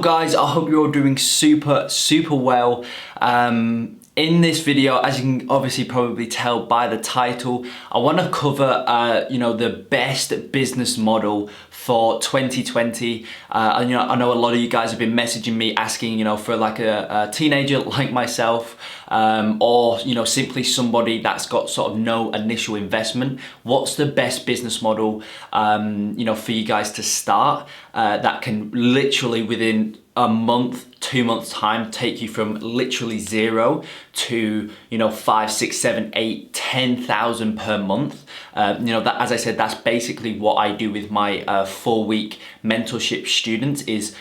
Guys, I hope you're all doing super well. In this video, as you can obviously probably tell by the title, I want to cover the best business model for 2020. I know a lot of you guys have been messaging me asking, for like a teenager like myself, or simply somebody that's got sort of no initial investment, what's the best business model for you guys to start that can literally within a month, 2 months time take you from literally zero to 5, 6, 7, 8, 10,000 per month. That, as I said, that's basically what I do with my 4-week mentorship students, is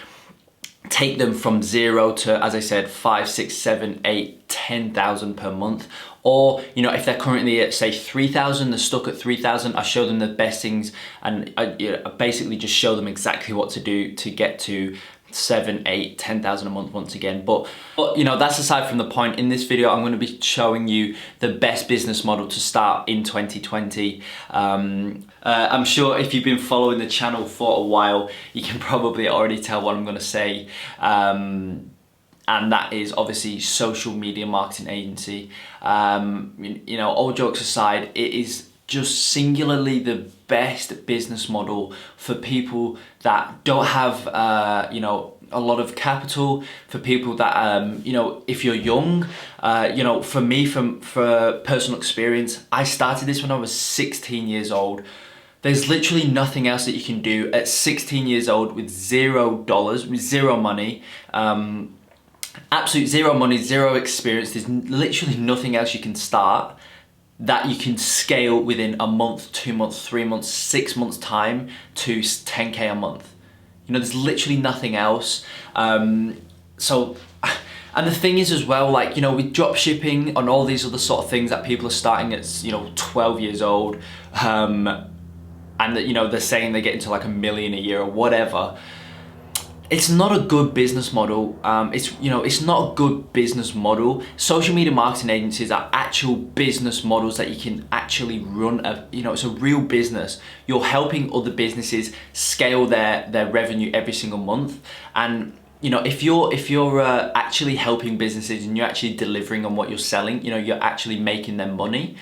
take them from zero to, as I said, 5, 6, 7, 8, 10,000 per month. Or, if they're currently at, say, 3,000, they're stuck at 3,000, I show them the best things, and I basically just show them exactly what to do to get to 7, 8, 10,000 a month once again. But that's aside from the point. In this video, I'm going to be showing you the best business model to start in 2020. I'm sure if you've been following the channel for a while, you can probably already tell what I'm going to say. And that is obviously social media marketing agency. All jokes aside, it is just singularly the best business model for people that don't have a lot of capital, for people that if you're young. For me, for personal experience, I started this when I was 16 years old. There's literally nothing else that you can do at 16 years old with $0, with zero money. Absolute zero money, zero experience. There's literally nothing else you can start that you can scale within a month, 2 months, 3 months, 6 months time to 10K a month. There's literally nothing else. And the thing is as well, with drop shipping and all these other sort of things that people are starting at 12 years old, and that they're saying they get into like $1 million a year or whatever. It's not a good business model. It's not a good business model. Social media marketing agencies are actual business models that you can actually run. It's a real business. You're helping other businesses scale their revenue every single month. And if you're actually helping businesses and you're actually delivering on what you're selling, you're actually making them money,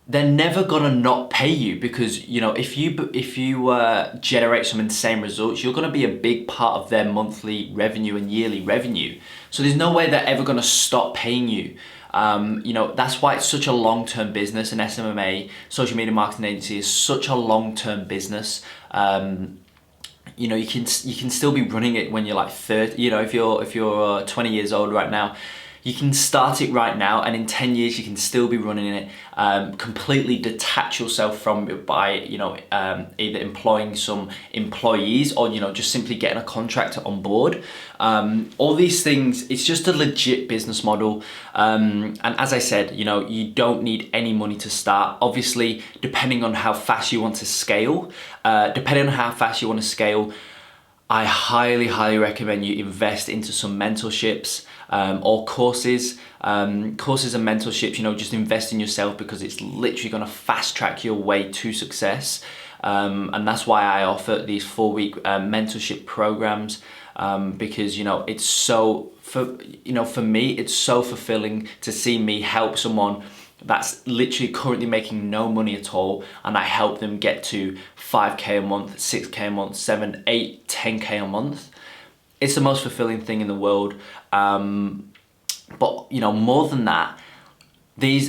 they're never gonna not pay you, because if you generate some insane results, you're gonna be a big part of their monthly revenue and yearly revenue. So there's no way they're ever gonna stop paying you. That's why it's such a long-term business. And SMMA, social media marketing agency, is such a long-term business. You can still be running it when you're like 30. If you're 20 years old right now, you can start it right now, and in 10 years you can still be running it. Completely detach yourself from it by either employing some employees or just simply getting a contractor on board. All these things, it's just a legit business model. And as I said, you don't need any money to start. Obviously, depending on how fast you want to scale, I highly recommend you invest into some mentorships or courses. Courses and mentorships, just invest in yourself, because it's literally going to fast track your way to success. And that's why I offer these 4-week mentorship programs, because it's so, for me, it's so fulfilling to see me help someone that's literally currently making no money at all, and I help them get to 5K a month, 6K a month, 7, 8, 10K a month. It's the most fulfilling thing in the world. But more than that,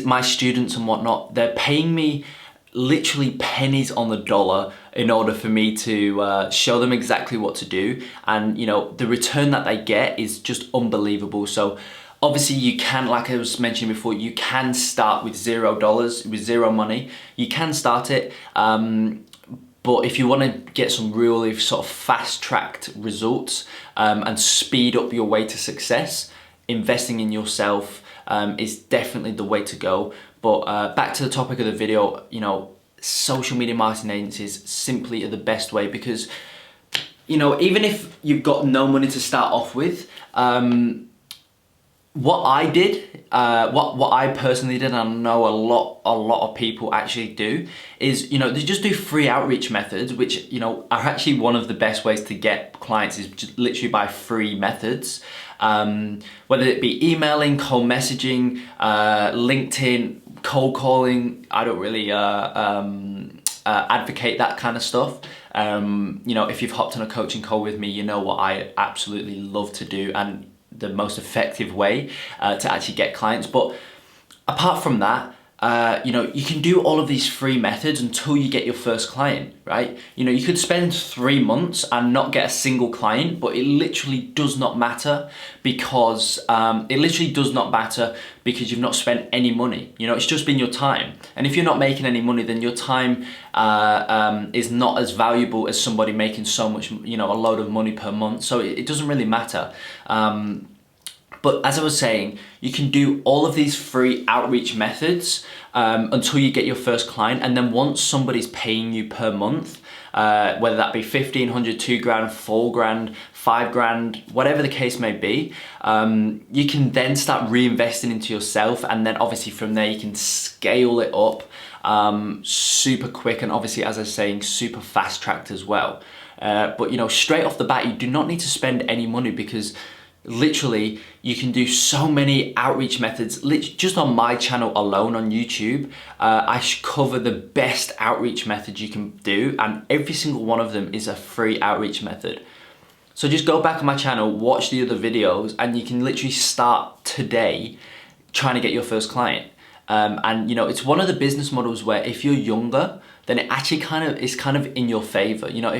my students and whatnot, they're paying me literally pennies on the dollar in order for me to show them exactly what to do. And the return that they get is just unbelievable. So obviously you can, like I was mentioning before, you can start with $0, with zero money. You can start it. But if you want to get some really sort of fast-tracked results and speed up your way to success, investing in yourself is definitely the way to go. But back to the topic of the video, social media marketing agencies simply are the best way, because even if you've got no money to start off with, what I did, what I personally did, and I know a lot of people actually do, is, you know, they just do free outreach methods, which, you know, are actually one of the best ways to get clients, is just literally by free methods. Whether it be emailing, cold messaging, LinkedIn, cold calling. I don't really advocate that kind of stuff. You know, if you've hopped on a coaching call with me, you know what I absolutely love to do, and the most effective way to actually get clients. But apart from that, you know, you can do all of these free methods until you get your first client, right? You know, you could spend 3 months and not get a single client, but it literally does not matter, because you've not spent any money. You know, it's just been your time. And if you're not making any money, then your time is not as valuable as somebody making so much, you know, a load of money per month. So it doesn't really matter. But as I was saying, you can do all of these free outreach methods until you get your first client. And then once somebody's paying you per month, whether that be 1,500, 2 grand, 4 grand, 5 grand, whatever the case may be, you can then start reinvesting into yourself. And then obviously from there, you can scale it up super quick. And obviously, as I was saying, super fast tracked as well. But, you know, straight off the bat, you do not need to spend any money, because literally you can do so many outreach methods. Just on my channel alone on YouTube, I cover the best outreach methods you can do, and every single one of them is a free outreach method. So just go back on my channel, watch the other videos, and you can literally start today trying to get your first client. And you know, it's one of the business models where if you're younger, then it actually is kind of in your favor. You know,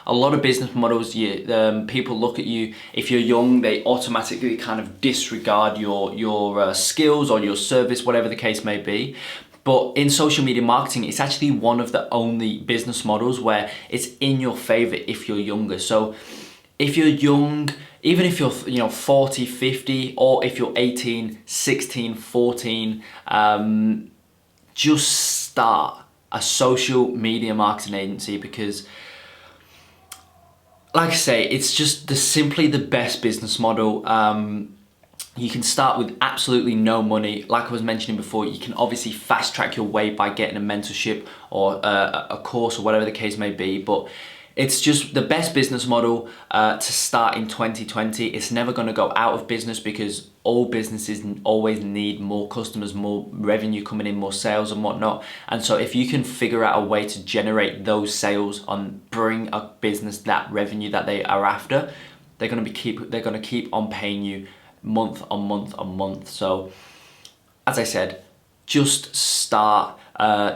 a lot of business models, people look at you, if you're young, they automatically kind of disregard your skills or your service, whatever the case may be. But in social media marketing, it's actually one of the only business models where it's in your favor if you're younger. So if you're young, even if you're, you know, 40, 50, or if you're 18, 16, 14, just start a social media marketing agency, because like I say, it's just simply the best business model. You can start with absolutely no money. Like I was mentioning before, you can obviously fast track your way by getting a mentorship or a course or whatever the case may be, but it's just the best business model to start in 2020. It's never going to go out of business, because all businesses always need more customers, more revenue coming in, more sales and whatnot. And so if you can figure out a way to generate those sales and bring a business that revenue that they are after, they're going to keep on paying you month on month on month. So as I said, just start.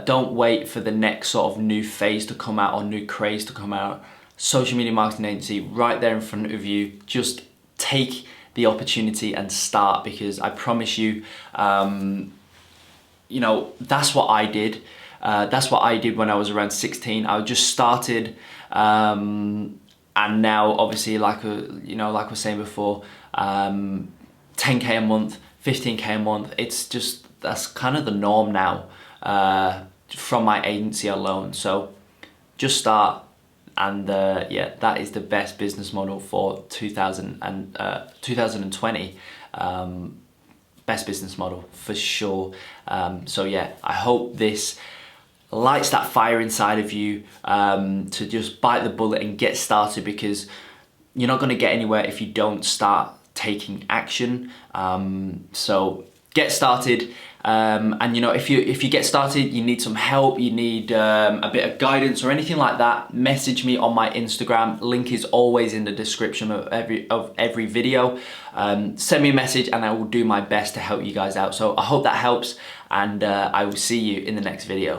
Don't wait for the next sort of new phase to come out or new craze to come out. Social media marketing agency right there in front of you. Just take the opportunity and start, because I promise you, you know, that's what I did. That's what I did when I was around 16. I just started, and now obviously, like I was saying before, 10K a month, 15K a month. It's just, that's kind of the norm now. From my agency alone. So just start, and yeah, that is the best business model for 2020. Best business model for sure. So yeah, I hope this lights that fire inside of you to just bite the bullet and get started, because you're not going to get anywhere if you don't start taking action. So get started. And you know, if you get started, you need some help, you need a bit of guidance or anything like that, message me on my Instagram. Link is always in the description of every video. Send me a message and I will do my best to help you guys out. So I hope that helps, and I will see you in the next video.